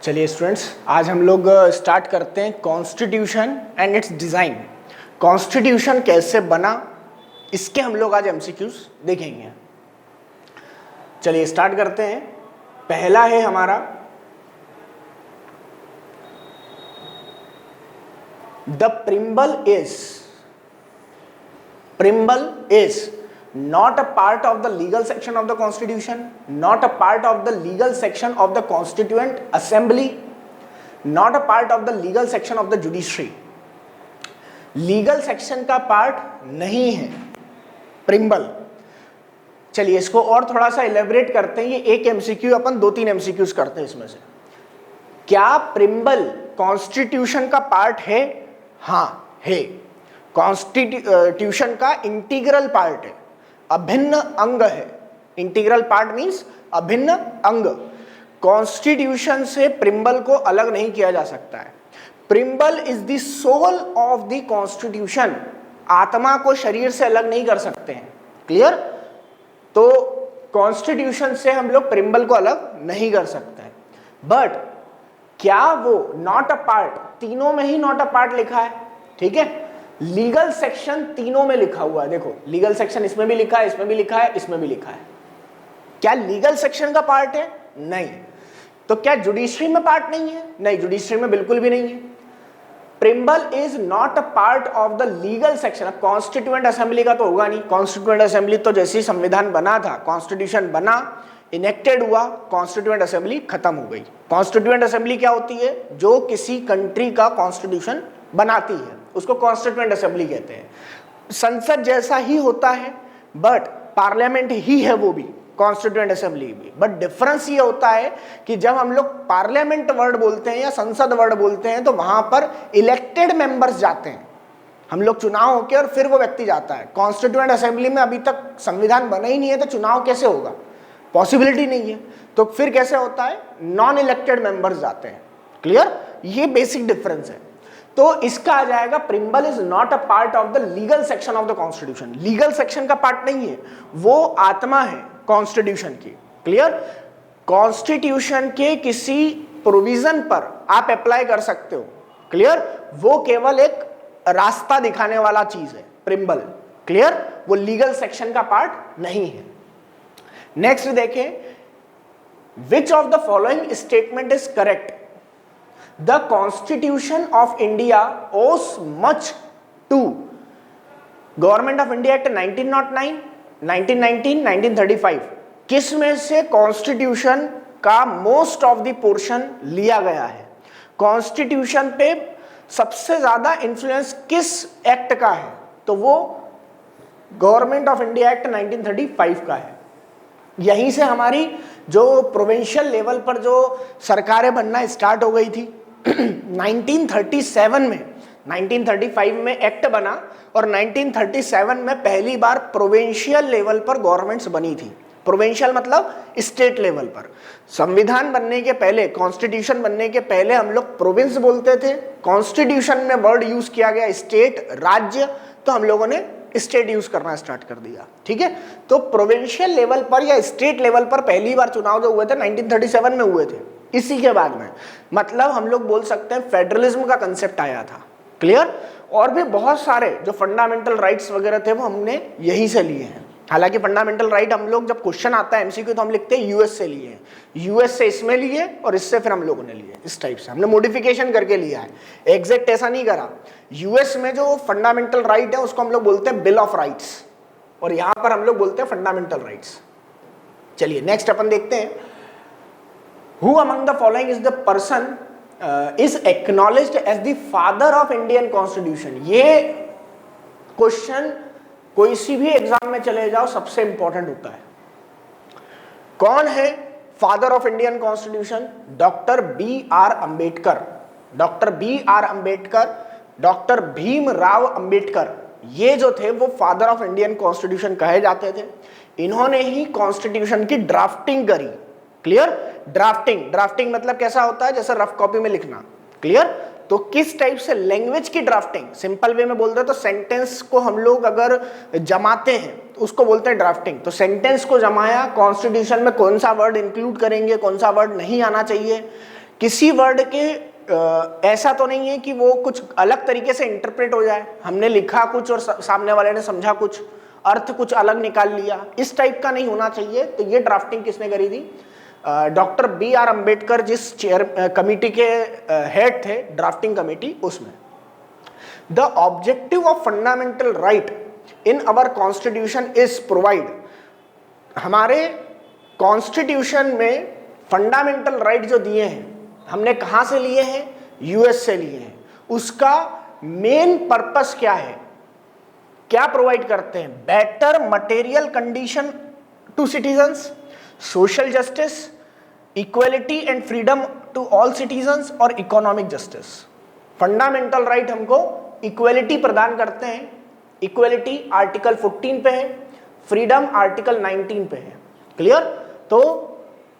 चलिए स्टूडेंट्स, आज हम लोग स्टार्ट करते हैं constitution and it's design. Constitution कैसे बना, इसके हम लोग आज एमसीक्यूज देखेंगे। चलिए स्टार्ट करते हैं। पहला है हमारा the preamble is not a part of the legal section of the constitution, not a part of the legal section of the constituent assembly, not a part of the legal section of the judiciary. Legal section का part नहीं है preamble. चलिए इसको और थोड़ा सा elaborate करते हैं। ये एक एमसीक्यू अपन 2-3 एमसीक्यूज करते हैं इसमें से। क्या प्रिम्बल कॉन्स्टिट्यूशन का पार्ट है? हाँ है। कॉन्स्टिट्यूशन का इंटीग्रल पार्ट है, अभिन्न अंग है। इंटीग्रल पार्ट मींस अभिन्न अंग। कॉन्स्टिट्यूशन से प्रिम्बल को अलग नहीं किया जा सकता है। Preamble is the soul of the constitution. आत्मा को शरीर से अलग नहीं कर सकते हैं। क्लियर? तो कॉन्स्टिट्यूशन से हम लोग प्रिम्बल को अलग नहीं कर सकते हैं। बट क्या वो नॉट अ पार्ट, तीनों में ही नॉट अ पार्ट लिखा है, ठीक है। लीगल सेक्शन तीनों में लिखा हुआ है। देखो लीगल सेक्शन इसमें भी लिखा है, इसमें भी लिखा है, इसमें भी लिखा है। क्या लीगल सेक्शन का पार्ट है? नहीं। तो क्या जुडिशरी में पार्ट नहीं है? नहीं, जुडिशरी में बिल्कुल भी नहीं है। Preamble is not a part of the legal section. Constituent assembly का तो होगा नहीं। कॉन्स्टिट्यूएंट असेंबली तो जैसे ही संविधान बना था, कॉन्स्टिट्यूशन बना, इनेक्टेड हुआ, कॉन्स्टिट्यूएंट असेंबली खत्म हो गई। कॉन्स्टिट्यूएंट असेंबली क्या होती है? जो किसी कंट्री का कॉन्स्टिट्यूशन बनाती है, उसको कॉन्स्टिट्यूएंट असेंबली कहते हैं। संसद जैसा ही होता है, बट पार्लियामेंट ही है वो भी, कॉन्स्टिट्यूएंट असेंबली भी। बट डिफरेंस ये होता है कि जब हम लोग पार्लियामेंट वर्ड बोलते हैं या संसद वर्ड बोलते हैं तो वहां पर इलेक्टेड मेंबर्स जाते हैं, हम लोग चुनाव होके और फिर वो व्यक्ति जाता है। कॉन्स्टिट्यूएंट असेंबली में अभी तक संविधान बना ही नहीं है, तो चुनाव कैसे होगा? पॉसिबिलिटी नहीं है। तो फिर कैसे होता है? नॉन इलेक्टेड मेंबर्स जाते हैं। क्लियर? ये बेसिक डिफरेंस है। तो इसका आ जाएगा preamble is not a part of the legal section of the constitution. Legal section का पार्ट नहीं है, वो आत्मा है कॉन्स्टिट्यूशन की। क्लियर? कॉन्स्टिट्यूशन के किसी प्रोविजन पर आप अप्लाई कर सकते हो। क्लियर? वो केवल एक रास्ता दिखाने वाला चीज है प्रिम्बल। क्लियर? वो लीगल सेक्शन का पार्ट नहीं है। नेक्स्ट देखें, विच of the following statement is correct? The Constitution of India owes much to Government of India Act 1909, 1919, 1935। किस में से कॉन्स्टिट्यूशन का मोस्ट ऑफ द पोर्शन लिया गया है? कॉन्स्टिट्यूशन पे सबसे ज्यादा इन्फ्लुएंस किस एक्ट का है? तो वो गवर्नमेंट ऑफ इंडिया एक्ट 1935 का है। यहीं से हमारी जो प्रोविंशियल लेवल पर जो सरकारें बनना स्टार्ट हो गई थी 1937 में, 1935 में एक्ट बना और 1937 में पहली बार प्रोविंशियल लेवल पर गवर्नमेंट्स बनी थी। प्रोविंशियल मतलब स्टेट लेवल पर। संविधान बनने के पहले, कॉन्स्टिट्यूशन बनने के पहले हम लोग प्रोविंस बोलते थे। कॉन्स्टिट्यूशन में वर्ड यूज किया गया स्टेट, राज्य, तो हम लोगों ने स्टेट यूज करना स्टार्ट कर दिया। ठीक है? तो प्रोविंशियल लेवल पर या स्टेट लेवल पर पहली बार चुनाव जो हुए थे 1937 में हुए थे। इसी के बाद में मतलब हम लोग बोल सकते हैं फेडरलिज्म का कंसेप्ट आया था। क्लियर? और भी बहुत सारे जो फंडामेंटल राइट्स वगैरह थे वो हमने यहीं से लिए हैं। हालांकि फंडामेंटल राइट हम लोग जब क्वेश्चन आता है एमसीक्यू तो हम लिखते हैं यूएस से लिए हैं, यूएस से इसमें लिए और इससे फिर हम लोगों ने लिए। इस टाइप से हमने मॉडिफिकेशन करके लिया है, एग्जैक्ट ऐसा नहीं करा। यूएस में जो फंडामेंटल राइट है उसको हम लोग बोलते हैं बिल ऑफ राइट्स, और यहां पर हम लोग बोलते हैं फंडामेंटल राइट्स। चलिए नेक्स्ट अपन देखते हैं, who among the following is the person is acknowledged as the father of Indian constitution. ये क्वेश्चन कोई सी भी एग्जाम में चले जाओ सबसे इंपॉर्टेंट होता है। कौन है father of Indian constitution? Doctor B R Ambedkar. Doctor B R Ambedkar, doctor Bhimrao Ambedkar, ये जो थे वो फादर ऑफ इंडियन कॉन्स्टिट्यूशन कहे जाते थे। इन्होंने ही कॉन्स्टिट्यूशन की ड्राफ्टिंग करी। क्लियर? ड्राफ्टिंग मतलब कैसा होता है? जैसे रफ कॉपी में लिखना। क्लियर? तो किस टाइप से लैंग्वेज की ड्राफ्टिंग, सिंपल वे में बोलते हैं तो सेंटेंस को हम लोग अगर जमाते हैं तो उसको बोलते हैं ड्राफ्टिंग। तो सेंटेंस को जमाया, कॉन्स्टिट्यूशन में कौन सा वर्ड इंक्लूड करेंगे, कौन सा वर्ड नहीं आना चाहिए, किसी वर्ड के ऐसा तो नहीं है कि वो कुछ अलग तरीके से इंटरप्रेट हो जाए, हमने लिखा कुछ और सामने वाले ने समझा कुछ, अर्थ कुछ अलग निकाल लिया, इस टाइप का नहीं होना चाहिए। तो ये ड्राफ्टिंग किसने करी थी? Doctor B.R. अम्बेडकर जिस चेयर कमिटी के हेड थे, ड्राफ्टिंग कमिटी, उसमें। The objective of fundamental right in our constitution is provide, हमारे कॉन्स्टिट्यूशन में फंडामेंटल राइट जो दिए हैं, हमने कहां से लिए हैं? यूएस से लिए हैं। उसका मेन पर्पस क्या है, क्या प्रोवाइड करते हैं? Better material condition to citizens, social justice, equality and freedom to all citizens और इकोनॉमिक जस्टिस। फंडामेंटल राइट हमको इक्वलिटी प्रदान करते हैं, इक्वलिटी आर्टिकल 14 पे है, फ्रीडम आर्टिकल 19 पे है। क्लियर? तो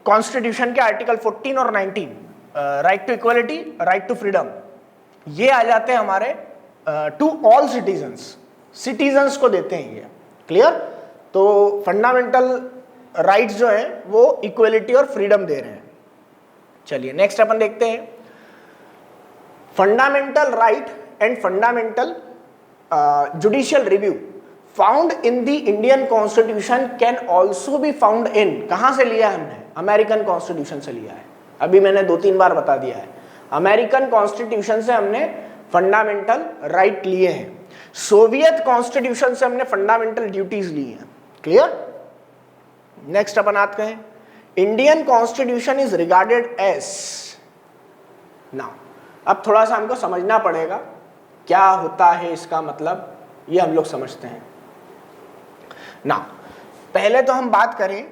कॉन्स्टिट्यूशन के आर्टिकल 14 और 19, right to equality, right to freedom, ये आ जाते हैं हमारे टू ऑल सिटीजन्स, सिटीजन्स को देते हैं ये। क्लियर? तो फंडामेंटल राइट्स जो है वो इक्वलिटी और फ्रीडम दे रहे हैं। चलिए नेक्स्ट अपन देखते हैं, fundamental right and fundamental judicial review found in the Indian constitution can also be found in, कहां से लिया हमने? अमेरिकन कॉन्स्टिट्यूशन से लिया है। अभी मैंने 2-3 बार बता दिया है, अमेरिकन कॉन्स्टिट्यूशन से हमने फंडामेंटल राइट लिए हैं, सोवियत कॉन्स्टिट्यूशन से हमने फंडामेंटल ड्यूटीज ली हैं। क्लियर? नेक्स्ट अपन आते हैं, Indian constitution is regarded as, now अब थोड़ा सा हमको समझना पड़ेगा क्या होता है इसका मतलब, ये हम लोग समझते हैं ना। पहले तो हम बात करें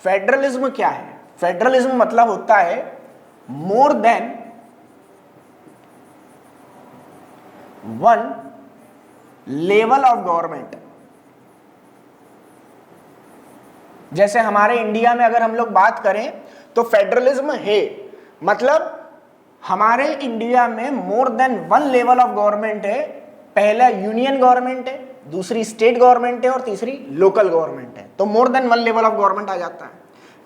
फेडरलिज्म क्या है। फेडरलिज्म मतलब होता है मोर than one level of government. जैसे हमारे इंडिया में अगर हम लोग बात करें तो फेडरलिज्म है, मतलब हमारे इंडिया में मोर than one level of government है। पहला यूनियन गवर्नमेंट है, दूसरी स्टेट गवर्नमेंट है और तीसरी लोकल गवर्नमेंट है। तो more than one level of government आ जाता है।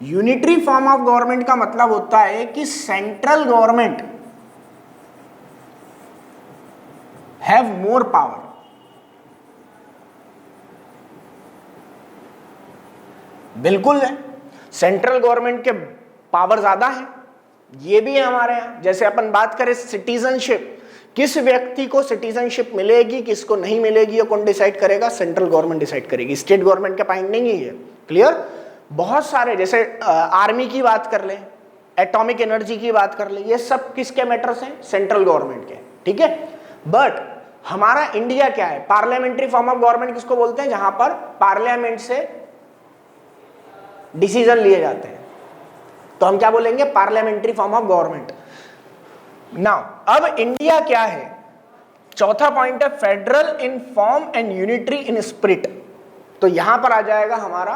यूनिटरी फॉर्म ऑफ गवर्नमेंट का मतलब होता है कि central government have more power, बिल्कुल है, सेंट्रल गवर्नमेंट के पावर ज्यादा है। ये भी है हमारे यहाँ। जैसे अपन बात करें सिटीजनशिप, किस व्यक्ति को सिटीजनशिप मिलेगी, किसको नहीं मिलेगी, ये कौन डिसाइड करेगा? सेंट्रल गवर्नमेंट डिसाइड करेगी, स्टेट गवर्नमेंट के पॉइंट नहीं है ये। क्लियर? बहुत सारे, जैसे आर्मी की बात कर ले, एटॉमिक एनर्जी की बात कर ले, ये सब किसके मैटर्स हैं? सेंट्रल गवर्नमेंट के। ठीक है? बट हमारा इंडिया क्या है? पार्लियामेंट्री फॉर्म ऑफ गवर्नमेंट किसको बोलते हैं? जहां पर पार्लियामेंट से डिसीजन लिए जाते हैं, तो हम क्या बोलेंगे? Parliamentary form of government. Now अब इंडिया क्या है? चौथा पॉइंट है federal in form and unitary in spirit. तो यहां पर आ जाएगा हमारा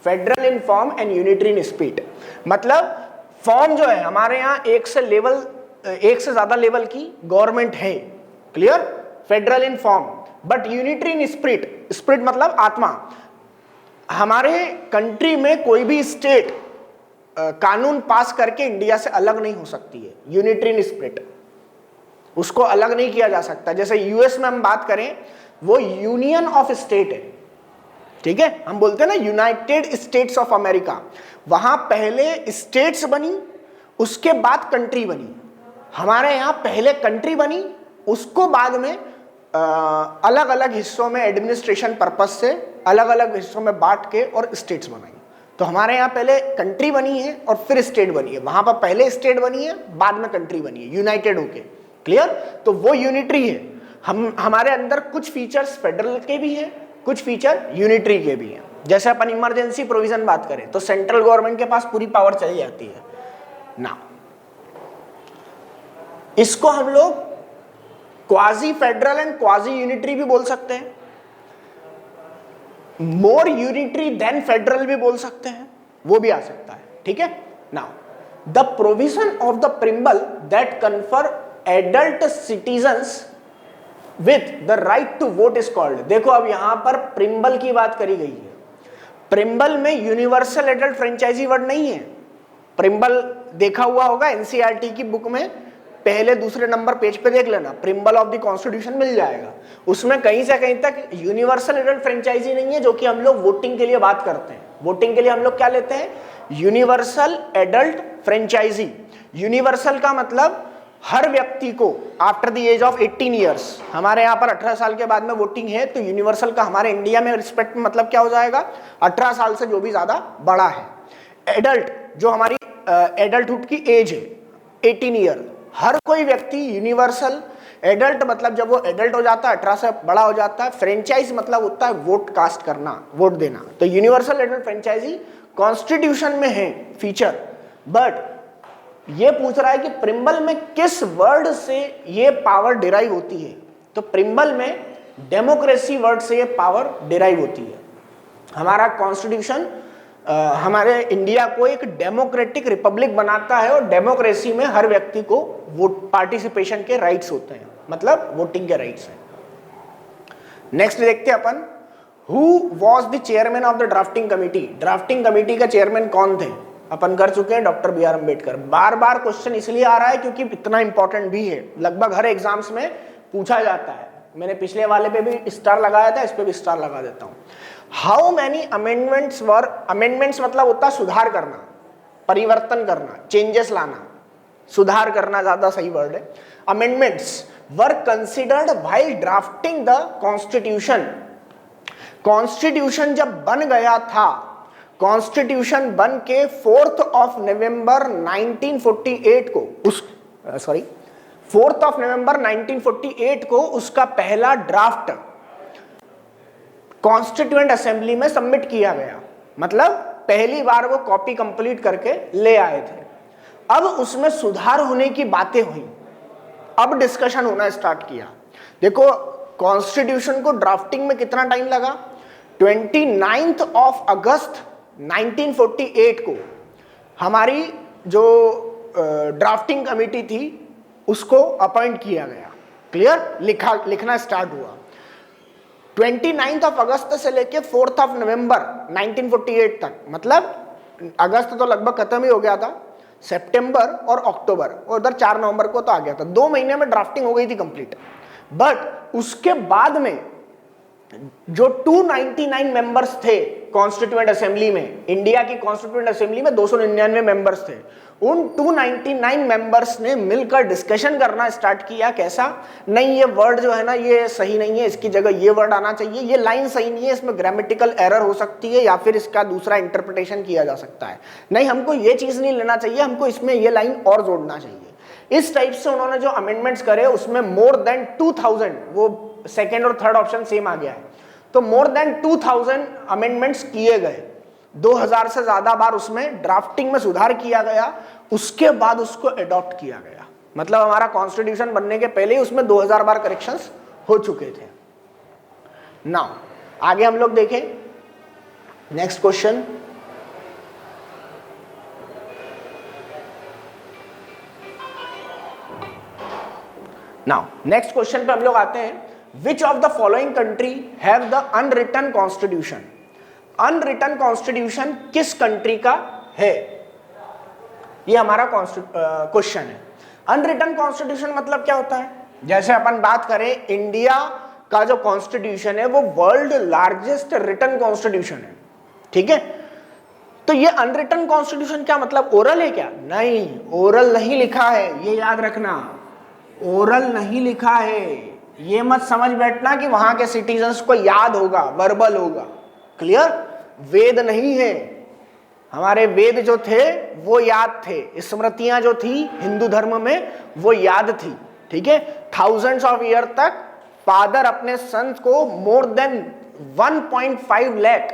federal in form and unitary in spirit. मतलब फॉर्म जो है हमारे यहां एक से ज्यादा लेवल की गवर्नमेंट है। Clear? Federal in form, but unitary in spirit. Spirit मतलब आत्मा। हमारे कंट्री में कोई भी स्टेट कानून पास करके इंडिया से अलग नहीं हो सकती है। यूनिटरी इन स्पिरिट, उसको अलग नहीं किया जा सकता। जैसे यूएस में हम बात करें, वो यूनियन ऑफ स्टेट है। ठीक है? हम बोलते हैं ना यूनाइटेड स्टेट्स ऑफ अमेरिका। वहां पहले स्टेट्स बनी, उसके बाद कंट्री बनी। हमारे यहां पहले कंट्री बनी, उसको बाद में अलग अलग हिस्सों में एडमिनिस्ट्रेशन पर्पस से अलग अलग हिस्सों में बांट के और स्टेट्स बनाई। तो हमारे यहाँ पहले कंट्री बनी है और फिर स्टेट बनी है, वहां पर पहले स्टेट बनी है, बाद में कंट्री बनी है, यूनाइटेड होके। क्लियर? तो वो यूनिटरी है। हमारे अंदर कुछ फीचर्स फेडरल के भी हैं, कुछ फीचर यूनिटरी के भी हैं। जैसे अपन इमरजेंसी प्रोविजन बात करें तो सेंट्रल गवर्नमेंट के पास पूरी पावर चली जाती है ना। इसको हम लोग quasi federal and quasi unitary भी बोल सकते हैं, मोर यूनिटरी देन फेडरल भी बोल सकते हैं, वो भी आ सकता है। ठीक है? Now the provision of the preamble that confer adult citizens with the right to vote is called. देखो अब यहां पर प्रिम्बल की बात करी गई है। प्रिम्बल में यूनिवर्सल एडल्ट फ्रेंचाइजी वर्ड नहीं है, प्रिम्बल देखा हुआ होगा एनसीईआरटी की बुक में, पहले दूसरे नंबर पेज पे देख लेना, प्रिम्बल ऑफ द कॉन्स्टिट्यूशन मिल जाएगा। उसमें कहीं से कहीं तक यूनिवर्सल एडल्ट फ्रेंचाइजी नहीं है, जो कि हम लोग वोटिंग के लिए बात करते हैं। वोटिंग के लिए हम लोग क्या लेते हैं? Universal adult franchise. यूनिवर्सल का मतलब हर व्यक्ति को after the age of 18 years, हमारे यहाँ पर 18 साल के बाद में वोटिंग है, तो यूनिवर्सल का हमारे इंडिया में रिस्पेक्ट में मतलब क्या हो जाएगा? 18 साल से जो भी ज्यादा बड़ा है। एडल्ट, जो हमारी एडल्टहुड की एज है 18 ईयर, हर कोई व्यक्ति यूनिवर्सल एडल्ट, मतलब जब वो एडल्ट हो जाता है 18 से बड़ा हो जाता है। फ्रेंचाइज मतलब होता है वोट कास्ट करना, वोट देना। तो यूनिवर्सल एडल्ट फ्रेंचाइजी कॉन्स्टिट्यूशन में है फीचर, बट ये पूछ रहा है कि प्रिम्बल में किस वर्ड से ये पावर डिराइव होती है। तो प्रिम्बल में डेमोक्रेसी वर्ड से ये पावर डिराइव होती है। हमारा कॉन्स्टिट्यूशन हमारे इंडिया को एक डेमोक्रेटिक रिपब्लिक बनाता है, और डेमोक्रेसी में हर व्यक्ति को वोट पार्टिसिपेशन के राइट्स होते हैं, मतलब वोटिंग के राइट्स हैं। नेक्स्ट देखते हैं अपन, who was the chairman of the drafting committee. Drafting committee का चेयरमैन कौन थे? अपन कर चुके हैं, डॉक्टर बी आर अम्बेडकर। बार बार क्वेश्चन इसलिए आ रहा है क्योंकि इतना इंपॉर्टेंट भी है, लगभग हर एग्जाम्स में पूछा जाता है। मैंने पिछले वाले पे भी स्टार लगाया था, इस पे भी स्टार लगा देता हूं। How many amendments were, amendments मतलब होता है सुधार करना, परिवर्तन करना, चेंजेस लाना, सुधार करना ज्यादा सही वर्ड है। Amendments were considered while drafting the constitution. Constitution जब बन गया था, कॉन्स्टिट्यूशन बन के 4 नवंबर 1948 को, 4 नवंबर 1948 को उसका पहला ड्राफ्ट कॉन्स्टिट्यूएंट असेंबली में सबमिट किया गया। मतलब पहली बार वो कॉपी कंप्लीट करके ले आए थे। अब उसमें सुधार होने की बातें हुई, अब डिस्कशन होना स्टार्ट किया। देखो कॉन्स्टिट्यूशन को ड्राफ्टिंग में कितना टाइम लगा? 29 अगस्त 1948 को हमारी जो ड्राफ्टिंग कमेटी थी उसको अपॉइंट किया गया। क्लियर? लिखना स्टार्ट हुआ 29 अगस्त से लेके 4 नवंबर 1948 तक। मतलब अगस्त तो लगभग खत्म ही हो गया था, सितंबर और अक्टूबर, और उधर 4 नवंबर को तो आ गया था। 2 महीने में ड्राफ्टिंग हो गई थी कंप्लीट। बट उसके बाद में जो 299 मेंबर्स थे कॉन्स्टिट्यूएंट असेंबली में, इंडिया की कॉन्स्टिट्यूएंट असेंबली में 299 मेंबर्स थे, उन 299 मेंबर्स ने मिलकर डिस्कशन करना स्टार्ट किया। कैसा? नहीं, ये वर्ड जो है ना ये सही नहीं है, इसकी जगह ये वर्ड आना चाहिए, ये लाइन सही नहीं है, इसमें ग्रामेटिकल एरर हो सकती है या फिर इसका दूसरा इंटरप्रिटेशन किया जा सकता है, नहीं हमको ये चीज नहीं लेना चाहिए, हमको इसमें ये लाइन और जोड़ना चाहिए। इस टाइप से उन्होंने जो अमेंडमेंट्स करे उसमें मोर देन 2000, वो सेकेंड और थर्ड ऑप्शन सेम आ गया है, तो मोर देन 2000 अमेंडमेंट्स किए गए। 2000 से ज्यादा बार उसमें ड्राफ्टिंग में सुधार किया गया, उसके बाद उसको अडॉप्ट किया गया। मतलब हमारा कॉन्स्टिट्यूशन बनने के पहले ही उसमें 2000 बार करेक्शंस हो चुके थे। नाउ आगे हम लोग देखें next question. Now next question पे हम लोग आते हैं, Which of the following country have the unwritten constitution? Unwritten constitution किस कंट्री का है? ये हमारा क्वेश्चन है। अनरिटन कॉन्स्टिट्यूशन मतलब क्या होता है? जैसे अपन बात करें इंडिया का जो कॉन्स्टिट्यूशन है वो वर्ल्ड लार्जेस्ट रिटन कॉन्स्टिट्यूशन है, ठीक है? तो ये अनरिटन कॉन्स्टिट्यूशन क्या मतलब ओरल है क्या? नहीं, ओरल नहीं लिखा है, ये याद रखना, ओरल नहीं लिखा है। ये मत समझ बैठना कि वहां के सिटीजन्स को याद होगा, वर्बल होगा। क्लियर? वेद नहीं है, हमारे वेद जो थे वो याद थे, स्मृतियां जो थी हिंदू धर्म में वो याद थी, ठीक है? थाउजेंड्स ऑफ ईयर तक फादर अपने संत को मोर देन 1.5 लाख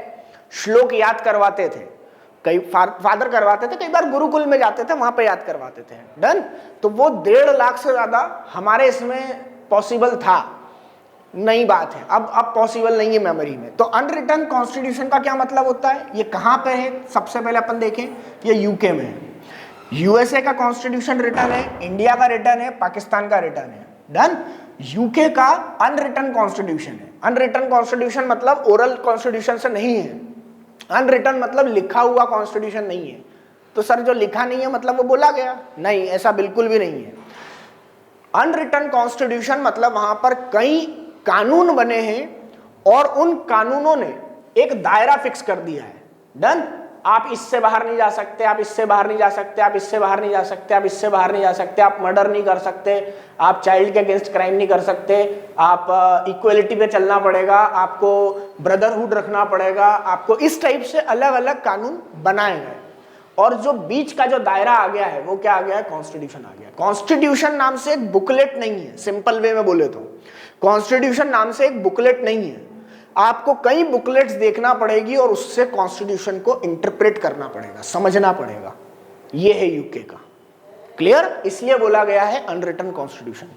श्लोक याद करवाते थे। कई फादर करवाते थे, कई बार गुरुकुल में जाते थे, वहां पे याद करवाते थे। डन? तो वो 1.5 लाख से ज्यादा हमारे इसमें पॉसिबल था, नई बात है, अब पॉसिबल नहीं है मेमोरी में। तो अनरिटन कॉन्स्टिट्यूशन का क्या मतलब होता है? ये कहां पे है? सबसे पहले अपन देखें, ये यूके में है। यूएसए का कॉन्स्टिट्यूशन रिटर्न है, इंडिया का रिटर्न है, पाकिस्तान का रिटर्न है। डन? यूके का अनरिटन कॉन्स्टिट्यूशन है। अनरिटन कॉन्स्टिट्यूशन मतलब ओरल कॉन्स्टिट्यूशन से नहीं है, अनरिटन मतलब लिखा हुआ कॉन्स्टिट्यूशन नहीं है। तो सर जो लिखा नहीं है मतलब वो बोला गया नहीं, ऐसा बिल्कुल भी नहीं है। अनरिटन कॉन्स्टिट्यूशन मतलब वहां पर कई कानून बने हैं और उन कानूनों ने एक दायरा फिक्स कर दिया है। डन, आप इससे बाहर नहीं जा सकते, आप इससे बाहर नहीं जा सकते, आप इससे बाहर नहीं जा सकते, आप इससे बाहर नहीं जा सकते, आप मर्डर नहीं कर सकते, आप चाइल्ड के अगेंस्ट क्राइम नहीं कर सकते, आप इक्वलिटी पे चलना पड़ेगा, आपको ब्रदरहुड रखना पड़ेगा, आपको इस टाइप से अलग अलग कानून बनाए गए। और जो बीच का जो दायरा आ गया है वो क्या आ गया है? कॉन्स्टिट्यूशन आ गया। कॉन्स्टिट्यूशन नाम से एक बुकलेट नहीं है, सिंपल वे में बोले तो कॉन्स्टिट्यूशन नाम से एक बुकलेट नहीं है। आपको कई बुकलेट्स देखना पड़ेगी और उससे कॉन्स्टिट्यूशन को इंटरप्रेट करना पड़ेगा, समझना पड़ेगा। ये है यूके का। क्लियर? इसलिए बोला गया है अनरिटन कॉन्स्टिट्यूशन।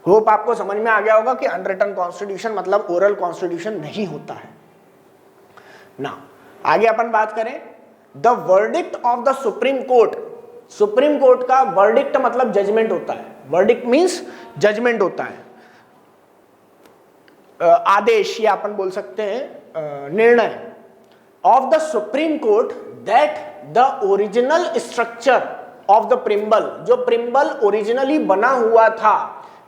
होप आपको समझ में आ गया होगा कि अनरिटन कॉन्स्टिट्यूशन मतलब ओरल कॉन्स्टिट्यूशन नहीं होता है ना। आगे अपन बात करें the verdict of the supreme court. Supreme court का वर्डिक्ट मतलब जजमेंट होता है। वर्डिक्ट मींस जजमेंट होता है, आदेश या अपन बोल सकते हैं निर्णय। Of the supreme court that the original structure of the preamble, जो प्रिम्बल ओरिजिनली बना हुआ था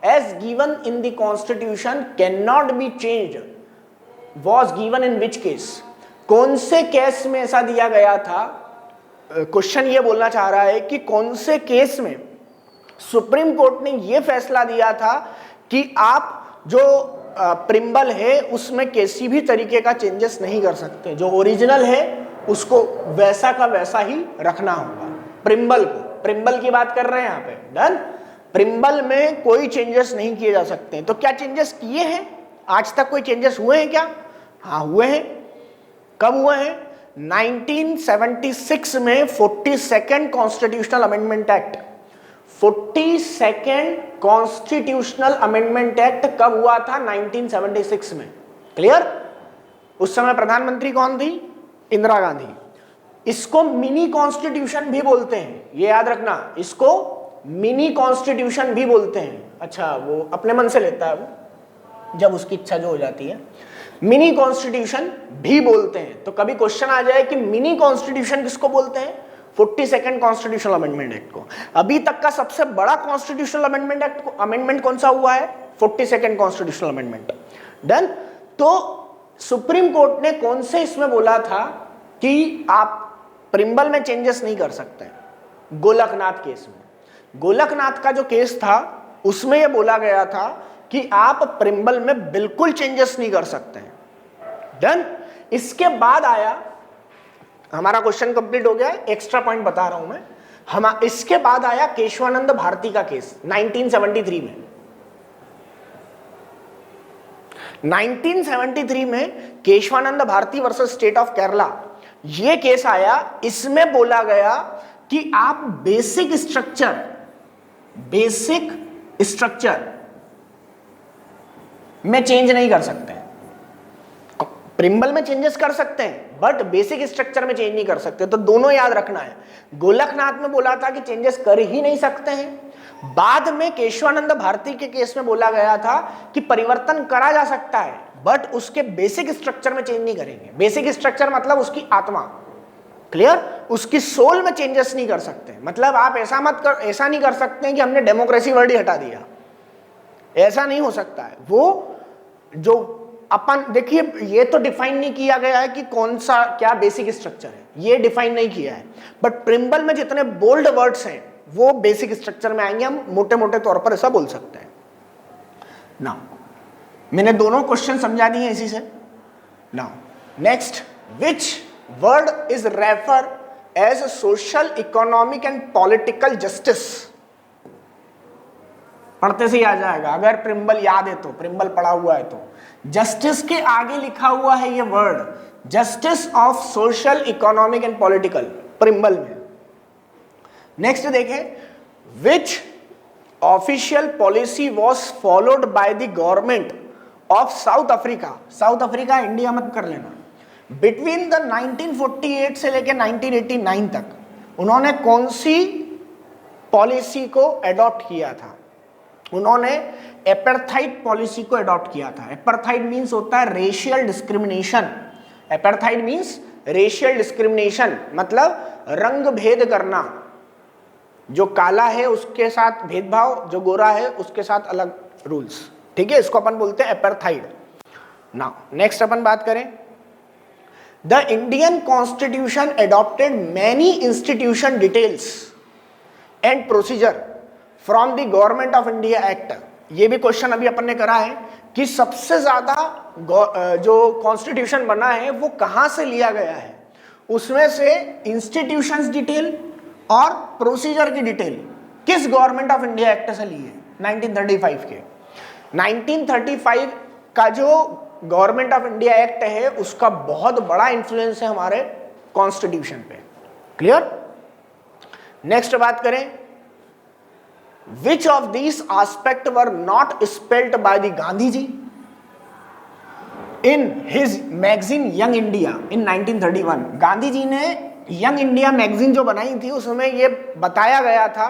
as given in the constitution can not be changed, was given in which case. कौन से केस में ऐसा दिया गया था? क्वेश्चन ये बोलना चाह रहा है कि कौन से केस में सुप्रीम कोर्ट ने ये फैसला दिया था कि आप जो प्रिम्बल है उसमें किसी भी तरीके का चेंजेस नहीं कर सकते, जो ओरिजिनल है उसको वैसा का वैसा ही रखना होगा। प्रिम्बल को, प्रिम्बल की बात कर रहे हैं यहाँ पे। डन, प्रिम्बल में कोई चेंजेस नहीं किए जा सकते। तो क्या चेंजेस किए हैं? आज तक कोई चेंजेस हुए हैं क्या? हाँ हुए हैं। कब हुए हैं? 1976 में 42nd constitutional amendment act. 42nd constitutional amendment act कब हुआ था? 1976 में। क्लियर? उस समय प्रधानमंत्री कौन थी? इंदिरा गांधी। इसको मिनी कॉन्स्टिट्यूशन भी बोलते हैं, ये याद रखना, इसको मिनी कॉन्स्टिट्यूशन भी बोलते हैं। अच्छा, वो अपने मन से लेता है वो, जब उसकी इच्छा जो हो जाती है मिनी कॉन्स्टिट्यूशन भी बोलते हैं। तो कभी क्वेश्चन आ जाए कि मिनी कॉन्स्टिट्यूशन किसको बोलते हैं? 42nd कॉन्स्टिट्यूशनल अमेंडमेंट एक्ट को। अभी तक का सबसे बड़ा कॉन्स्टिट्यूशनल अमेंडमेंट एक्ट को, अमेंडमेंट कौन सा हुआ है? 42nd constitutional amendment. डन। तो सुप्रीम कोर्ट ने कौन से इसमें बोला था कि आप प्रिम्बल में चेंजेस नहीं कर सकते? गोलकनाथ केस में। गोलकनाथ का जो केस था उसमें यह बोला गया था कि आप प्रिम्बल में बिल्कुल चेंजेस नहीं कर सकते हैं। डन। इसके बाद आया, हमारा क्वेश्चन कंप्लीट हो गया, एक्स्ट्रा पॉइंट बता रहा हूं मैं। हम इसके बाद आया केशवानंद भारती का केस 1973 में। 1973 में Kesavananda Bharati versus state of Kerala, यह केस आया। इसमें बोला गया कि आप बेसिक स्ट्रक्चर में चेंज नहीं कर सकते हैं। प्रिम्बल में चेंजेस कर सकते हैं बट बेसिक स्ट्रक्चर में चेंज नहीं कर सकते। तो दोनों याद रखना है। गोलकनाथ में बोला था कि चेंजेस कर ही नहीं सकते हैं। बाद में केशवानंद भारती के केस में बोला गया था कि परिवर्तन करा जा सकता है बट उसके बेसिक स्ट्रक्चर में चेंज नहीं करेंगे। बेसिक स्ट्रक्चर मतलब उसकी आत्मा। क्लियर? उसकी सोल में चेंजेस नहीं कर सकते। मतलब आप ऐसा नहीं कर सकते कि हमने डेमोक्रेसी वर्ड ही हटा दिया, ऐसा नहीं हो सकता है। वो जो अपन देखिए, ये तो डिफाइन नहीं किया गया है कि कौन सा क्या बेसिक स्ट्रक्चर है, ये डिफाइन नहीं किया है। बट प्रिम्बल में जितने बोल्ड वर्ड्स हैं वो बेसिक स्ट्रक्चर में आएंगे। हम मोटे मोटे तौर पर ऐसा बोल सकते हैं ना। मैंने दोनों क्वेश्चन समझा दिए इसी से। Now next, which word is refer as social, economic and political justice? पढ़ते से ही आ जाएगा, अगर प्रिम्बल याद है तो, प्रिम्बल पढ़ा हुआ है तो। जस्टिस के आगे लिखा हुआ है ये word, justice of social, economic and political, preamble में। नेक्स्ट देखें, which official policy was followed by the government of South Africa? South Africa India मत कर लेना। बिटवीन द 1948 से लेकर 1989 तक उन्होंने कौन सी पॉलिसी को एडॉप्ट किया था? उन्होंने एपार्थाइड पॉलिसी को एडॉप्ट किया था। एपार्थाइड मींस होता है racial discrimination. Apartheid means racial discrimination मतलब रंग भेद करना, जो काला है उसके साथ भेदभाव, जो गोरा है उसके साथ अलग रूल्स, ठीक है, इसको अपन बोलते हैं एपार्थाइड। नाउ नेक्स्ट अपन बात करें, the Indian constitution adopted many institution details and procedure from the government of India act. ये भी क्वेश्चन अभी अपन ने करा है कि सबसे ज्यादा जो कॉन्स्टिट्यूशन बना है वो कहां से लिया गया है, उसमें से इंस्टीट्यूशंस डिटेल और प्रोसीजर की डिटेल किस गवर्नमेंट ऑफ इंडिया एक्ट से ली है, 1935 के। 1935 का जो गवर्नमेंट ऑफ इंडिया एक्ट है उसका बहुत बड़ा इंफ्लुएंस है हमारे कॉन्स्टिट्यूशन पे। क्लियर? नेक्स्ट बात करें, which of these aspect were not spelled by the Gandhi ji in his magazine Young India in 1931। Gandhi ji ने यंग इंडिया मैगजीन जो बनाई थी उसमें ये बताया गया था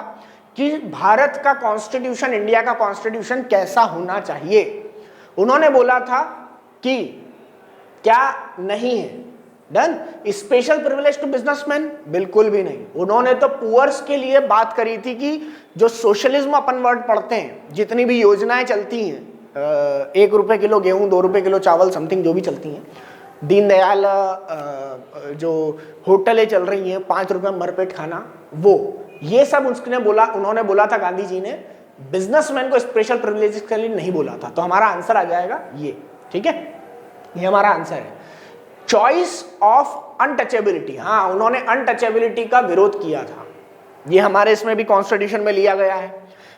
कि भारत का कॉन्स्टिट्यूशन, इंडिया का कॉन्स्टिट्यूशन कैसा होना चाहिए। उन्होंने बोला था कि क्या नहीं है done special privilege to businessman, बिल्कुल भी नहीं। उन्होंने तो पुअर्स के लिए बात करी थी कि जो सोशलिज्म अपन वर्ड पढ़ते हैं, जितनी भी योजनाएं चलती हैं, 1 रुपए किलो गेहूं, 2 रुपए किलो चावल, समथिंग जो भी चलती हैं, दीनदयाल जो होटलें चल रही हैं 5 रुपए में भरपेट खाना, वो ये सब उसने बोला, उन्होंने बोला था गांधी जी ने। बिजनेसमैन को स्पेशल प्रिविलेज के लिए नहीं बोला था। तो हमारा आंसर आ जाएगा ये, ठीक है, ये हमारा आंसर है। चॉइस ऑफ अनटचेबिलिटी, हाँ उन्होंने अनटचेबिलिटी का विरोध किया था, ये हमारे इसमें भी कॉन्स्टिट्यूशन में लिया गया है।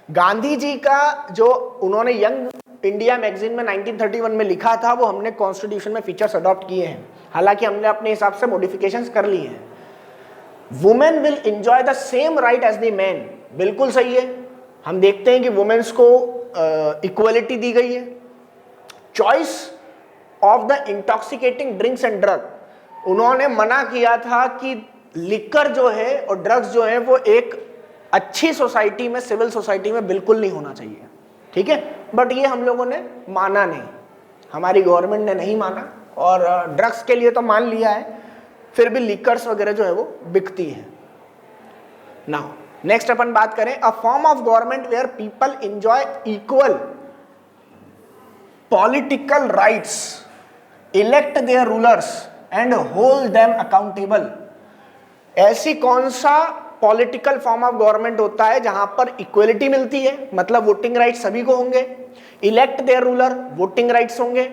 गांधी जी का जो उन्होंने यंग इंडिया मैगजीन में 1931 में लिखा था वो हमने कॉन्स्टिट्यूशन में फीचर्स अडॉप्ट किए हैं, हालांकि हमने अपने हिसाब से मॉडिफिकेशंस कर लिए हैं। Women will enjoy the same right as the man, बिल्कुल सही है। हम देखते हैं कि वुमेन्स को इक्वलिटी दी गई है। Choice of the intoxicating drinks and drug, उन्होंने मना किया था कि लिकर जो है और ड्रग्स जो है वो एक अच्छी सोसाइटी में, सिविल सोसाइटी में बिल्कुल नहीं होना चाहिए, ठीक है। बट ये हम लोगों ने माना नहीं, हमारी गवर्नमेंट ने नहीं माना, और ड्रग्स के लिए तो मान लिया है, फिर भी लिकर्स वगैरह जो है वो बिकती है। नाउ नेक्स्ट अपन बात करें, a form of government where people enjoy equal political rights, elect their rulers and hold them accountable. ऐसी कौन सा पॉलिटिकल फॉर्म ऑफ गवर्नमेंट होता है जहां पर इक्वलिटी मिलती है, मतलब वोटिंग राइट्स सभी को होंगे, elect their ruler, voting rights होंगे,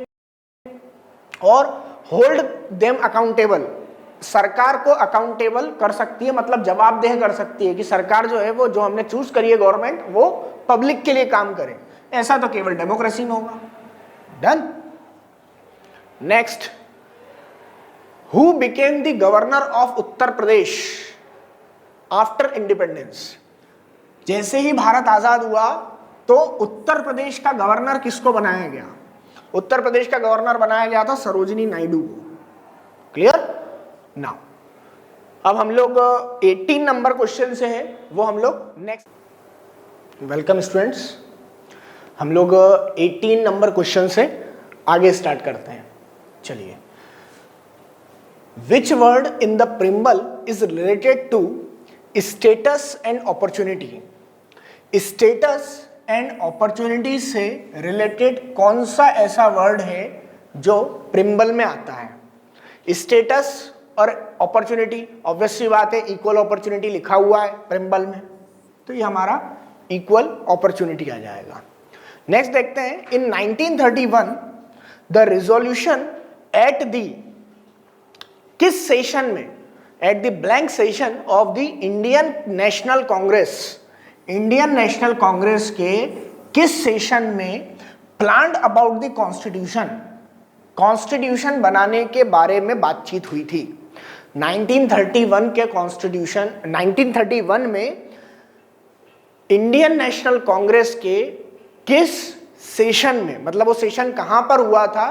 और होल्ड देम अकाउंटेबल, सरकार को अकाउंटेबल कर सकती है, मतलब जवाबदेह कर सकती है कि सरकार जो है वो, जो हमने चूज करी है गवर्नमेंट, वो पब्लिक के लिए काम करे। ऐसा तो केवल डेमोक्रेसी में होगा। Done. Next, who became the governor of Uttar Pradesh after independence. जैसे ही भारत आजाद हुआ तो उत्तर प्रदेश का गवर्नर किसको बनाया गया? उत्तर प्रदेश का गवर्नर बनाया गया था सरोजिनी नायडू को। क्लियर? नाउ अब हम लोग 18 नंबर क्वेश्चन से है वो हम लोग नेक्स्ट। वेलकम स्टूडेंट्स, हम लोग 18 नंबर क्वेश्चन से आगे स्टार्ट करते हैं। चलिए, which word in the preamble is related to status and opportunity? Status and opportunity से रिलेटेड कौन सा ऐसा वर्ड है जो प्रिम्बल में आता है? स्टेटस और अपॉर्चुनिटी, ऑब्वियस सी बात है, इक्वल अपॉर्चुनिटी लिखा हुआ है प्रिम्बल में, तो ये हमारा इक्वल अपॉर्चुनिटी आ जाएगा। नेक्स्ट देखते हैं, इन 1931 द रिजोल्यूशन एट द किस सेशन में, at the blank session of the Indian national Congress, Indian national Congress के किस सेशन में planned about the constitution, constitution बनाने के बारे में बातचीत हुई थी? 1931 के कॉन्स्टिट्यूशन, 1931 में इंडियन नेशनल कांग्रेस के किस सेशन में, मतलब वो सेशन कहां पर हुआ था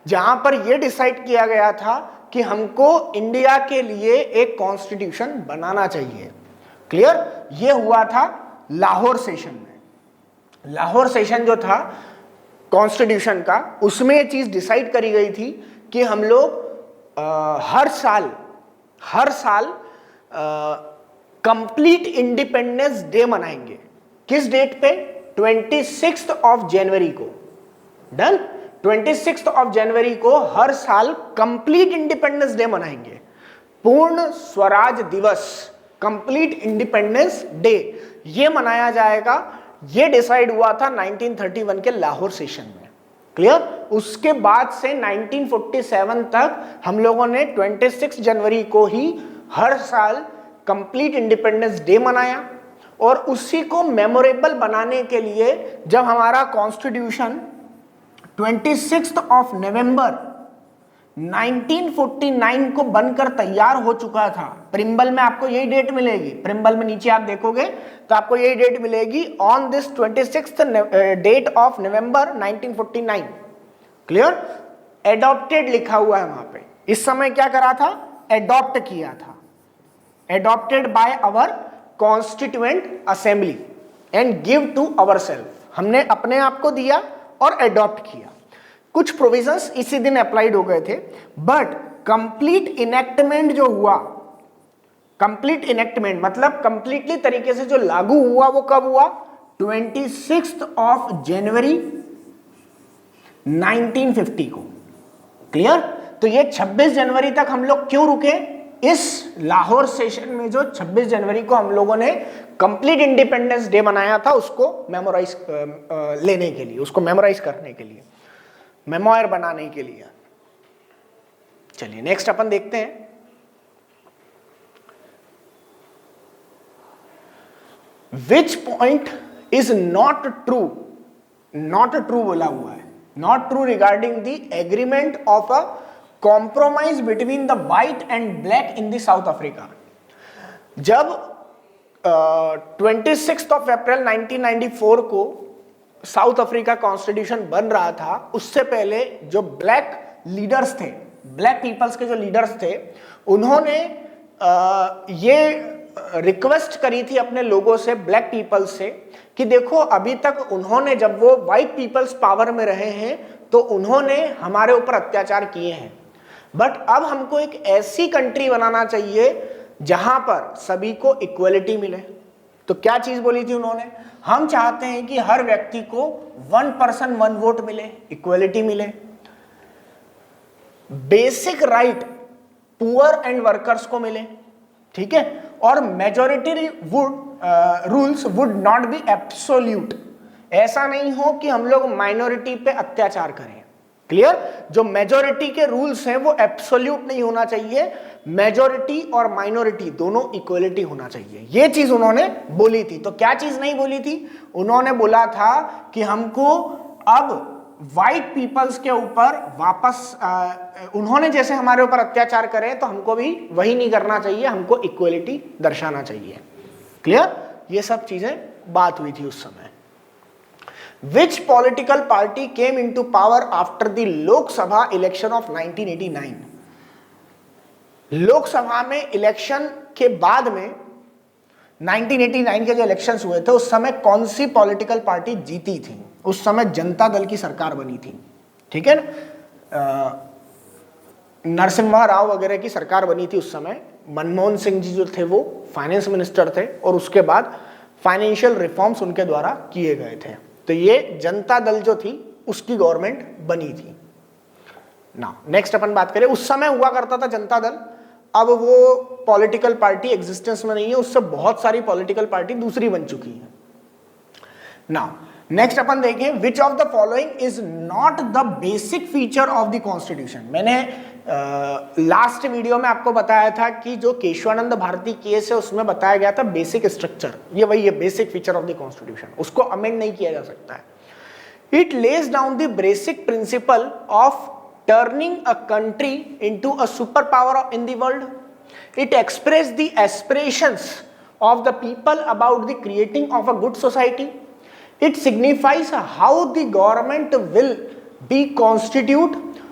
जहां पर यह डिसाइड किया गया था कि हमको इंडिया के लिए एक कॉन्स्टिट्यूशन बनाना चाहिए? क्लियर? ये हुआ था लाहौर सेशन में। लाहौर सेशन जो था कॉन्स्टिट्यूशन का, उसमें ये चीज डिसाइड करी गई थी कि हम लोग हर साल हर साल कंप्लीट इंडिपेंडेंस डे मनाएंगे। किस डेट पे? 26 ऑफ जनवरी को। डन। 26 ऑफ जनवरी को हर साल कंप्लीट इंडिपेंडेंस डे मनाएंगे, पूर्ण स्वराज दिवस, कंप्लीट इंडिपेंडेंस डे, ये मनाया जाएगा। ये डिसाइड हुआ था 1931 के लाहौर सेशन में। क्लियर? उसके बाद से 1947 तक हम लोगों ने 26 जनवरी को ही हर साल कंप्लीट इंडिपेंडेंस डे मनाया, और उसी को मेमोरेबल बनाने के लिए जब हमारा कॉन्स्टिट्यूशन 26 ऑफ नवंबर 1949 को बनकर तैयार हो चुका था, प्रिम्बल में आपको यही डेट मिलेगी, प्रिम्बल में नीचे आप देखोगे तो आपको यही डेट मिलेगी, on this 26th date of November 1949। Clear? Adopted लिखा हुआ है वहां पे। इस समय क्या करा था? एडॉप्ट किया था, adopted by our constituent assembly and give to ourself. हमने अपने आप को दिया और एडॉप्ट किया। कुछ प्रोविजंस इसी दिन अप्लाइड हो गए थे, बट कंप्लीट इनेक्टमेंट जो हुआ, कंप्लीट इनेक्टमेंट मतलब कंप्लीटली तरीके से जो लागू हुआ, वो कब हुआ? 26 ऑफ जनवरी 1950 को। क्लियर? तो ये 26 जनवरी तक हम लोग क्यों रुके? इस लाहौर सेशन में जो 26 जनवरी को हम लोगों ने कंप्लीट इंडिपेंडेंस डे मनाया था, उसको मेमोराइज लेने के लिए, उसको मेमोराइज करने के लिए, मेमोयर बनाने के लिए। चलिए नेक्स्ट अपन देखते हैं। Which point is not true? Not true बोला हुआ है, not true regarding the agreement of a compromise between the white and black in the south Africa. जब 26 ऑफ अप्रैल 1994 को साउथ अफ्रीका कॉन्स्टिट्यूशन बन रहा था, उससे पहले जो ब्लैक लीडर्स थे, ब्लैक पीपल्स के जो लीडर्स थे, उन्होंने ये रिक्वेस्ट करी थी अपने लोगों से, ब्लैक पीपल्स से, कि देखो अभी तक उन्होंने, जब वो व्हाइट पीपल्स पावर में रहे हैं तो उन्होंने हमारे ऊपर अत्याचार किए हैं, बट अब हमको एक ऐसी कंट्री बनाना चाहिए जहां पर सभी को इक्वलिटी मिले। तो क्या चीज बोली थी उन्होंने? हम चाहते हैं कि हर व्यक्ति को 1 पर्सन 1 वोट मिले, इक्वलिटी मिले, basic right poor and workers को मिले, ठीक है, और majority rules would not be absolute. ऐसा नहीं हो कि हम लोग माइनॉरिटी पे अत्याचार करें। क्लियर? जो मेजॉरिटी के रूल्स हैं वो एब्सोल्यूट नहीं होना चाहिए, मेजॉरिटी और माइनॉरिटी दोनों इक्वलिटी होना चाहिए। ये चीज उन्होंने बोली थी। तो क्या चीज नहीं बोली थी? उन्होंने बोला था कि हमको अब व्हाइट पीपल्स के ऊपर वापस उन्होंने जैसे हमारे ऊपर अत्याचार करे तो हमको भी वही नहीं करना चाहिए, हमको इक्वलिटी दर्शाना चाहिए। क्लियर? ये सब चीजें बात हुई थी उस समय। Which political party came into power after the Lok Sabha election of 1989? Lok Sabha में इलेक्शन के बाद में 1989 के जो इलेक्शंस हुए थे, उस समय कौन सी पॉलिटिकल पार्टी जीती थी? उस समय जनता दल की सरकार बनी थी, ठीक है ना? नरसिम्हा राव वगैरह की सरकार बनी थी उस समय। मनमोहन सिंह जी जो थे वो फाइनेंस मिनिस्टर थे, और उसके बाद फाइनेंशियल रिफॉर्म्स उनके द्वारा किए गए थे। तो ये जनता दल जो थी उसकी गवर्नमेंट बनी थी। ना नेक्स्ट अपन बात करें, उस समय हुआ करता था जनता दल, अब वो पॉलिटिकल पार्टी एग्जिस्टेंस में नहीं है, उससे बहुत सारी पॉलिटिकल पार्टी दूसरी बन चुकी है। नाउ नेक्स्ट अपन देखें, विच of the following is not the basic feature of the constitution. मैंने लास्ट वीडियो में आपको बताया था कि जो केशवानंद भारती केस है उसमें बताया गया था बेसिक स्ट्रक्चर, ये वही है basic feature of the constitution, उसको अमेंड नहीं किया जा सकता है। It lays down the basic principle of turning a country into a superpower in the world. It expresses the aspirations of the people about the creating of a good society. It signifies how the government will be constituted,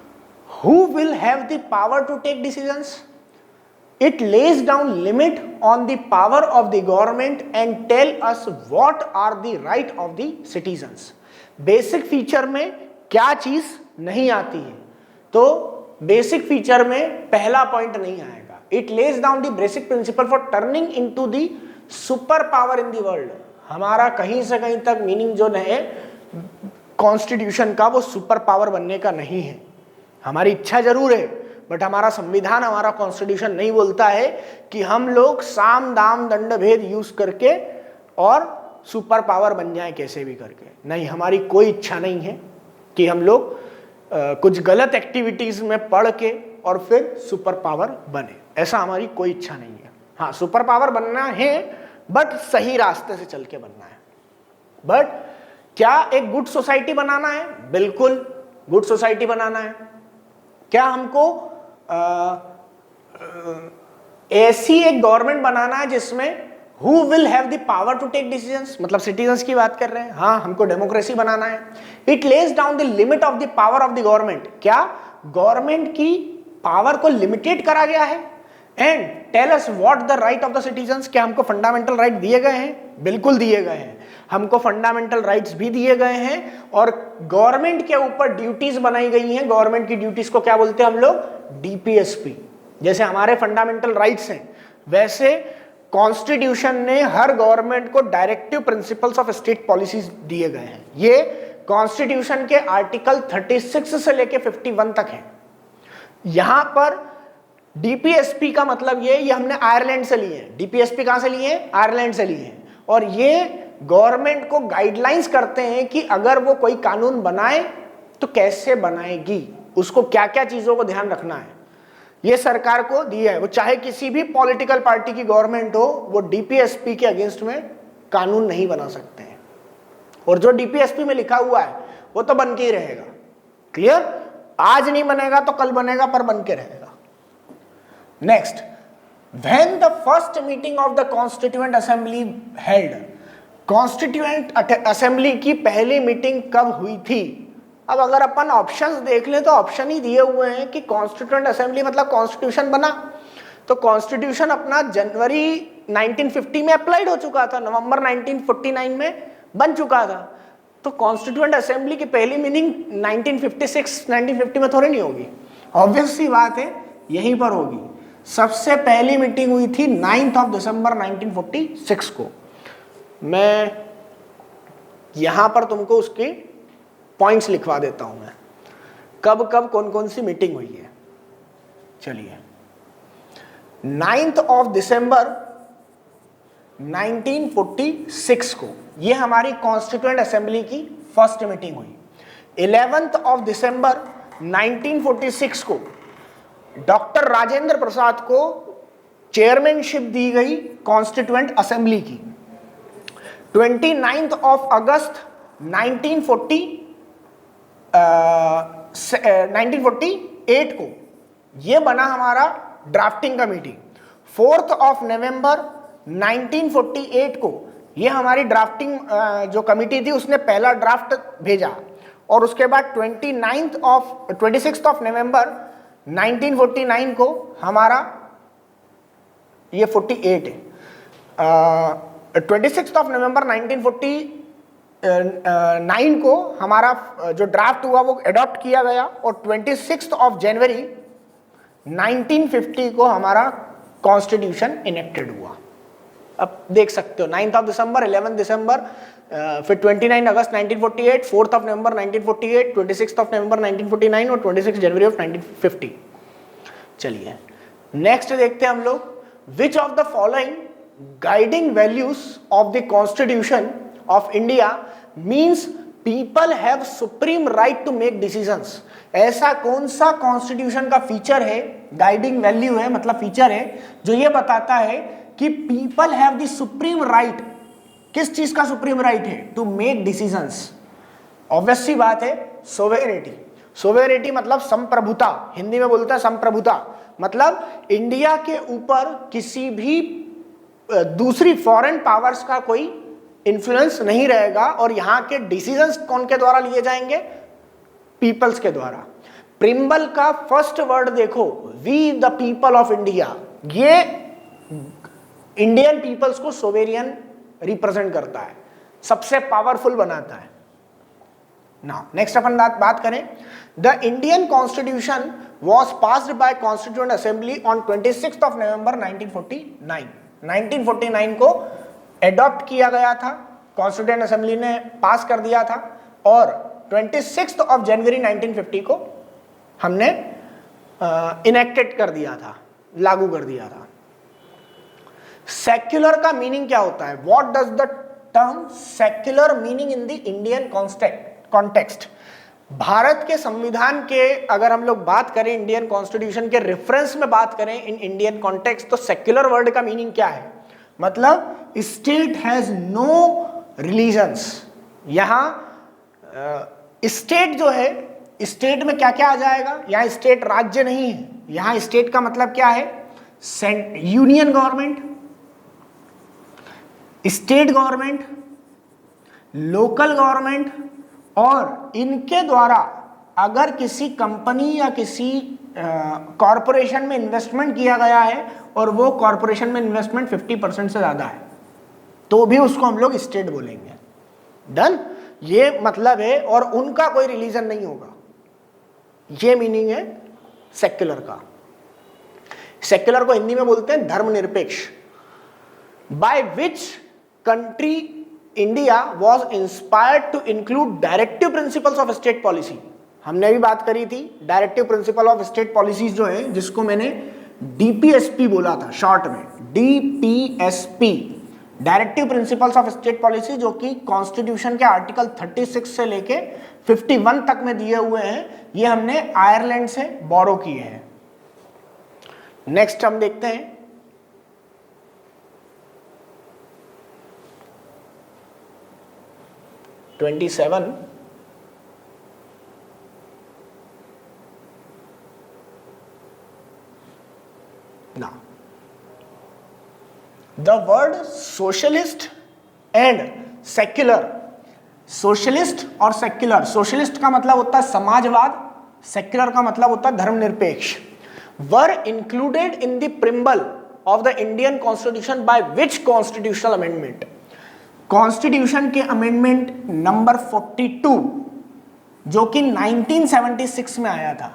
who will have the power to take decisions. It lays down limit on the power of the government and tell us what are the right of the citizens. Basic feature में क्या चीज नहीं आती है? तो basic feature में पहला point नहीं आएगा, it lays down the basic principle for turning into the super power in the world. हमारा कहीं से कहीं तक मीनिंग जो है कॉन्स्टिट्यूशन का, वो सुपर पावर बनने का नहीं है। हमारी इच्छा जरूर है, बट हमारा संविधान, हमारा कॉन्स्टिट्यूशन नहीं बोलता है कि हम लोग साम दाम दंड भेद यूज करके और सुपर पावर बन जाए कैसे भी करके। नहीं, हमारी कोई इच्छा नहीं है कि हम लोग कुछ गलत एक्टिविटीज में पढ़ के और फिर सुपर पावर बने, ऐसा हमारी कोई इच्छा नहीं है। हाँ, सुपर पावर बनना है, बट सही रास्ते से चल के बनना है। बट क्या एक गुड सोसाइटी बनाना है? बिल्कुल गुड सोसाइटी बनाना है। क्या हमको ऐसी एक गवर्नमेंट बनाना है जिसमें Who will have the power to take decisions? मतलब सिटीजन्स की बात कर रहे हैं। हाँ, हमको डेमोक्रेसी बनाना है। It lays down the limit of the power of the government। क्या गवर्नमेंट की पावर को लिमिटेड करा गया है? And tell us what the right of the citizens. क्या हमको फंडामेंटल राइट दिए गए हैं? बिल्कुल दिए गए हैं। हमको फंडामेंटल राइट्स भी दिए गए हैं और गवर्नमेंट के ऊपर ड्यूटीज बनाई गई हैं। गवर्नमेंट की ड्यूटीज को क्या बोलते हैं हम लोग? डीपीएसपी। जैसे हमारे फंडामेंटल राइट्स हैं, वैसे कॉन्स्टिट्यूशन ने हर गवर्नमेंट को directive principles of state policies दिए गए हैं। ये कॉन्स्टिट्यूशन के आर्टिकल 36 से लेके 51 तक है। यहां पर डीपीएसपी का मतलब ये हमने आयरलैंड से लिए हैं। डीपीएसपी कहां से लिए हैं? आयरलैंड से लिए हैं। और ये गवर्नमेंट को गाइडलाइंस करते हैं कि अगर वो कोई कानून बनाए तो कैसे बनाएगी, उसको क्या क्या चीजों को ध्यान रखना है, ये सरकार को दिया है। वो चाहे किसी भी पॉलिटिकल पार्टी की गवर्नमेंट हो, वो डीपीएसपी के अगेंस्ट में कानून नहीं बना सकते हैं। और जो डीपीएसपी में लिखा हुआ है वो तो बन के ही रहेगा। क्लियर? आज नहीं बनेगा तो कल बनेगा, पर बन के रहेगा। Next, when the first meeting of the constituent assembly held. Constituent assembly की पहली मीटिंग कब हुई थी? अब अगर अपन ऑप्शंस देख लें तो ऑप्शन ही दिए हुए हैं कि कॉन्स्टिट्यूएंट असेंबली मतलब कॉन्स्टिट्यूशन बना। तो कॉन्स्टिट्यूशन अपना जनवरी 1950 में अप्लाइड हो चुका था, नवंबर 1949 में बन चुका था। तो कॉन्स्टिट्यूएंट असेंबली की पहली मीटिंग 1950 में थोड़ी नहीं होगी। ऑब्वियस सी बात है, यहीं पर होगी। सबसे पहली मीटिंग हुई थी 9 दिसंबर 1946 को। मैं यहां पर तुमको उसकी पॉइंट्स लिखवा देता हूं मैं, कब कब कौन कौन सी मीटिंग हुई है। चलिए, 9 दिसंबर 1946 को ये हमारी कॉन्स्टिट्यूएंट असेंबली की फर्स्ट मीटिंग हुई। 11 दिसंबर 1946 को डॉक्टर राजेंद्र प्रसाद को चेयरमैनशिप दी गई कॉन्स्टिट्यूएंट असेंबली की। 29 अगस्त 1948 को ये बना हमारा ड्राफ्टिंग कमेटी। 4 नवंबर 1948 को ये हमारी ड्राफ्टिंग जो कमेटी थी उसने पहला ड्राफ्ट भेजा। और उसके बाद 26 नवंबर 1949 को हमारा ये 48 है, 26 नवंबर 1949 को हमारा जो ड्राफ्ट हुआ वो अडॉप्ट किया गया। और 26 जनवरी 1950 को हमारा कॉन्स्टिट्यूशन इनेक्टेड हुआ। अब देख सकते हो 9 दिसंबर, 11 दिसंबर, फिर 29 अगस्त 1948, 4 नवंबर 1948, 26 नवंबर 1949 और 26 जनवरी ऑफ 1950। चलिए नेक्स्ट देखते हैं हम लोग, which of the following guiding values of the constitution of India means people have supreme right to make decisions. ऐसा कौन सा कॉन्स्टिट्यूशन का फीचर है, गाइडिंग वैल्यू है मतलब फीचर है, जो ये बताता है कि people have the supreme right. किस चीज का सुप्रीम राइट है? To make decisions. ऑब्वियस सी बात है, सोवेरेनिटी। सोवेरेनिटी मतलब संप्रभुता, हिंदी में बोलते हैं संप्रभुता, मतलब इंडिया के ऊपर किसी भी दूसरी फॉरेन पावर्स का कोई इन्फ्लुएंस नहीं रहेगा। और यहां के डिसीजंस कौन के द्वारा लिए जाएंगे? पीपल्स के द्वारा। प्रिम्बल का फर्स्ट वर्ड देखो, we the people of India, ये इंडियन पीपल्स को सोवेरियन रिप्रेजेंट करता है, सबसे पावरफुल बनाता है। नाउ नेक्स्ट अपन बात करें, the Indian constitution was passed by Constituent Assembly on 26th of November 1949. 1949 को एडॉप्ट किया गया था, कॉन्स्टिट्यूएंट असेंबली ने पास कर दिया था, और 26 ऑफ जनवरी 1950 को हमने इनेक्टेड कर दिया था, लागू कर दिया था। सेक्युलर का मीनिंग क्या होता है? What does the term secular meaning in the Indian context? Bharat के संविधान के अगर हम लोग बात करें, इंडियन कॉन्स्टिट्यूशन के रेफरेंस में बात करें इन इंडियन कॉन्टेक्स्ट, तो सेक्युलर वर्ड का मीनिंग क्या है? मतलब स्टेट हैज नो रिलीजन्स। यहां स्टेट जो है, स्टेट में क्या क्या आ जाएगा? यहां स्टेट राज्य नहीं है, यहां स्टेट का मतलब क्या है? Union government, state government, local government, और इनके द्वारा अगर किसी कंपनी या किसी कॉरपोरेशन में इन्वेस्टमेंट किया गया है और वो कॉरपोरेशन में इन्वेस्टमेंट 50% से ज्यादा है, तो भी उसको हम लोग स्टेट बोलेंगे। डन? ये मतलब है, और उनका कोई रिलीजन नहीं होगा। ये मीनिंग है सेक्युलर का। सेक्युलर को हिंदी में बोलते हैं धर्मनिरपेक्ष। By which country India was inspired to include directive principles of state policy. हमने भी बात करी थी directive principle of state policies जो है, जिसको मैंने डीपीएसपी बोला था शॉर्ट में, DPSP, directive principles of state policy, जो कि कॉन्स्टिट्यूशन के आर्टिकल 36 से लेके 51 तक में दिए हुए हैं। ये हमने आयरलैंड से बोरो किए हैं। नेक्स्ट हम देखते हैं (27) Now, the word socialist and secular, socialist और सेक्युलर, सोशलिस्ट का मतलब होता है समाजवाद, सेक्युलर का मतलब होता है धर्मनिरपेक्ष, were included in the preamble of the Indian constitution by which constitutional amendment? Constitution के अमेंडमेंट नंबर 42 जो कि 1976 में आया था।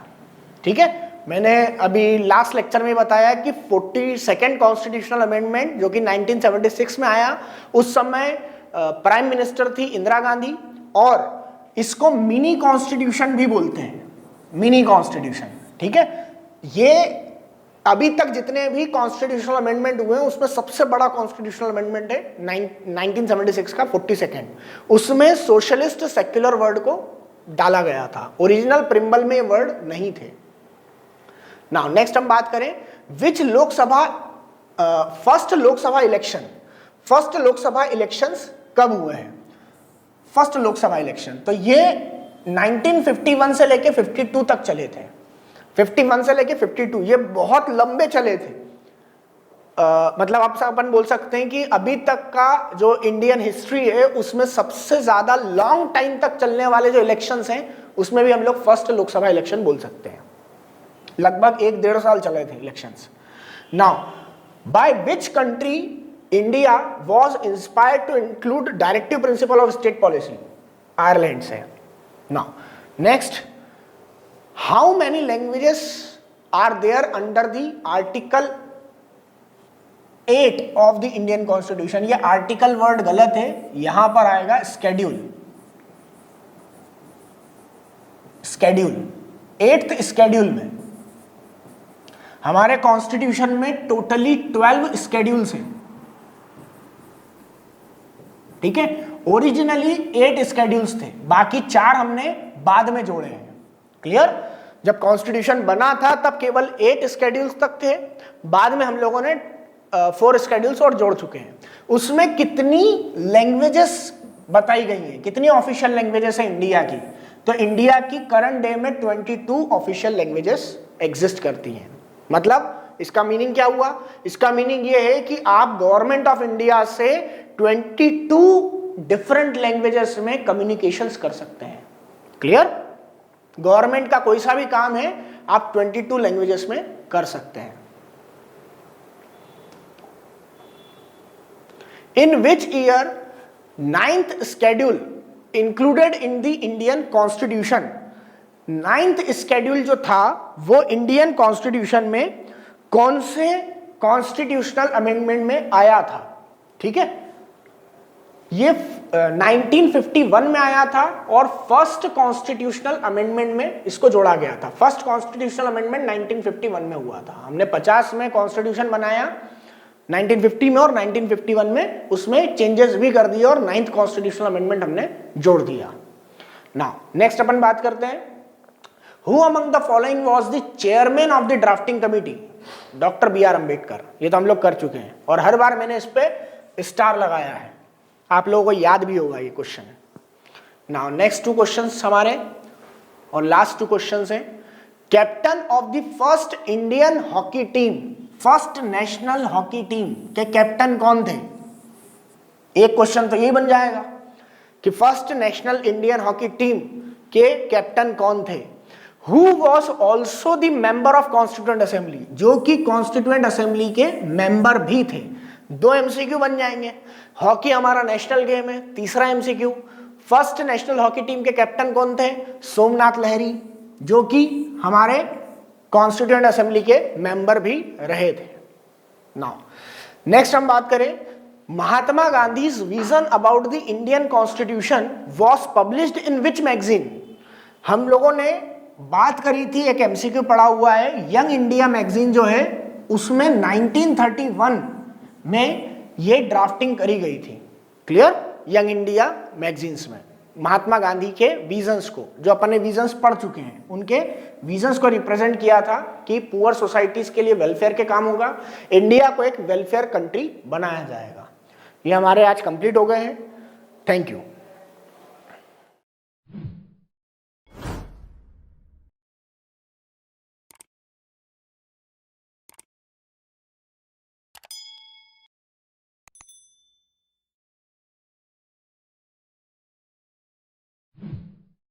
ठीक है, मैंने अभी लास्ट लेक्चर में बताया कि 42nd कॉन्स्टिट्यूशनल अमेंडमेंट जो कि 1976 में आया, उस समय प्राइम मिनिस्टर थी इंदिरा गांधी, और इसको मिनी कॉन्स्टिट्यूशन भी बोलते हैं, मिनी कॉन्स्टिट्यूशन। ठीक है, ये अभी तक जितने भी कॉन्स्टिट्यूशनल अमेंडमेंट हुए हैं उसमें सबसे बड़ा कॉन्स्टिट्यूशनल अमेंडमेंट है 1976 का 42nd। उसमें सोशलिस्ट सेक्युलर वर्ड को डाला गया था, ओरिजिनल प्रिम्बल में वर्ड नहीं थे। नाउ नेक्स्ट हम बात करें विच लोकसभा फर्स्ट लोकसभा इलेक्शंस कब हुए हैं? फर्स्ट लोकसभा इलेक्शन तो ये 1951 से लेके 52 तक चले थे। 51 से लेके 52 ये बहुत लंबे चले थे। मतलब आप अपन बोल सकते हैं कि अभी तक का जो इंडियन हिस्ट्री है उसमें सबसे ज्यादा लॉन्ग टाइम तक चलने वाले जो इलेक्शंस हैं उसमें भी हम लोग फर्स्ट लोकसभा इलेक्शन बोल सकते हैं। लगभग 1-1.5 साल चले थे elections. Now by which country India was inspired to include directive principle of state policy? Ireland से। Now next, how many languages are there under the article 8 of the Indian constitution? ये article word गलत है, यहां पर आएगा schedule. Schedule 8th schedule में हमारे constitution में टोटली 12 स्केड्यूल्स हैं। ठीक है, ओरिजिनली 8 स्केड्यूल्स थे, बाकी 4 हमने बाद में जोड़े हैं। क्लियर? जब कॉन्स्टिट्यूशन बना था तब केवल 8 स्केड्यूल्स तक थे, बाद में हम लोगों ने 4 स्केड्यूल्स और जोड़ चुके हैं। उसमें कितनी लैंग्वेजेस बताई गई हैं, कितनी ऑफिशियल लैंग्वेजेस है इंडिया की? तो इंडिया की करंट डे में 22 ऑफिशियल लैंग्वेजेस एग्जिस्ट करती हैं। मतलब इसका मीनिंग क्या हुआ? इसका मीनिंग ये है कि आप गवर्नमेंट ऑफ इंडिया से 22 डिफरेंट लैंग्वेजेस में कम्युनिकेशंस कर सकते हैं। क्लियर? गवर्नमेंट का कोई सा भी काम है आप 22 लैंग्वेजेस में कर सकते हैं। In which year 9th schedule included in the Indian Constitution 9th schedule जो था वो इंडियन कॉन्स्टिट्यूशन में कौन से कॉन्स्टिट्यूशनल अमेंडमेंट में आया था? ठीक है, ये 1951 में आया था और फर्स्ट कॉन्स्टिट्यूशनल अमेंडमेंट में इसको जोड़ा गया था। फर्स्ट कॉन्स्टिट्यूशनल अमेंडमेंट 1951 में हुआ था। हमने 50 में कॉन्स्टिट्यूशन बनाया 1950 में और 1951 में उसमें चेंजेस भी कर दिए और 9th कॉन्स्टिट्यूशनल अमेंडमेंट हमने जोड़ दिया। नाउ नेक्स्ट अपन बात करते हैं, who among the following was the chairman of the drafting committee? Doctor B R Ambedkar. ये तो हम लोग कर चुके हैं और हर बार मैंने इस पे स्टार लगाया है, आप लोगों को याद भी होगा ये क्वेश्चन। नाउ नेक्स्ट 2 क्वेश्चंस हमारे और लास्ट 2 क्वेश्चंस हैं, captain of the first Indian hockey team, first national hockey team के कैप्टन कौन थे? एक क्वेश्चन तो यही बन जाएगा कि first national Indian hockey team के कैप्टन कौन थे? Who was also the member of Constituent Assembly, जो कि कॉन्स्टिट्यूएंट असेंबली के मेंबर भी थे। 2 MCQ बन जाएंगे। हॉकी हमारा नेशनल गेम है। तीसरा MCQ, first national hockey team के कैप्टन कौन थे? सोमनाथ लहरी, जो कि हमारे कॉन्स्टिट्यूएंट असेंबली के मेंबर भी रहे थे। नाउ नेक्स्ट हम बात करें, Mahatma Gandhi's vision about the Indian constitution was published in which magazine? हम लोगों ने बात करी थी, एक MCQ पढ़ा हुआ है, यंग इंडिया मैगजीन जो है उसमें 1931 में ये ड्राफ्टिंग करी गई थी। क्लियर? यंग इंडिया मैगजीन्स में महात्मा गांधी के विजन्स को, जो अपन ने विजन्स पढ़ चुके हैं, उनके विजन्स को रिप्रेजेंट किया था कि पुअर सोसाइटीज के लिए वेलफेयर के काम होगा, इंडिया को एक वेलफेयर कंट्री बनाया जाएगा। ये हमारे आज कंप्लीट हो गए हैं। Thank you.